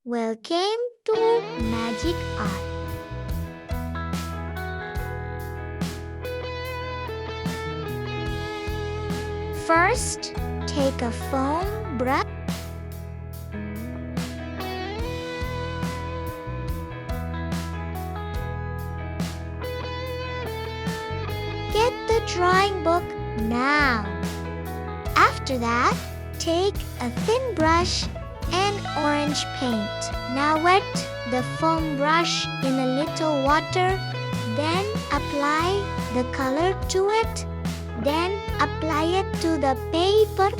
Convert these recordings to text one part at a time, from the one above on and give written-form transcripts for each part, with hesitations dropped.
Welcome to Magic Art. First, take a foam brush. Get the drawing book now. After that, take a thin brush and orange paint. Now wet the foam brush in a little water, then apply the color to it. Then apply it to the paper.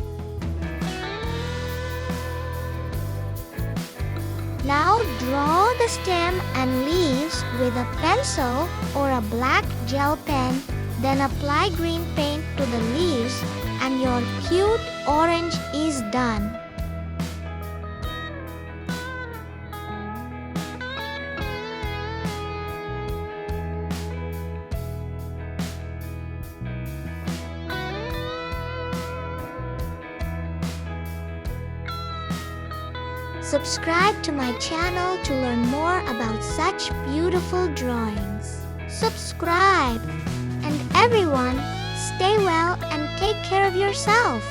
Now draw the stem and leaves with a pencil or a black gel pen. Then apply green paint to the leaves and your cute orange is done. Subscribe to my channel to learn more about such beautiful drawings. Subscribe! And everyone, stay well and take care of yourself.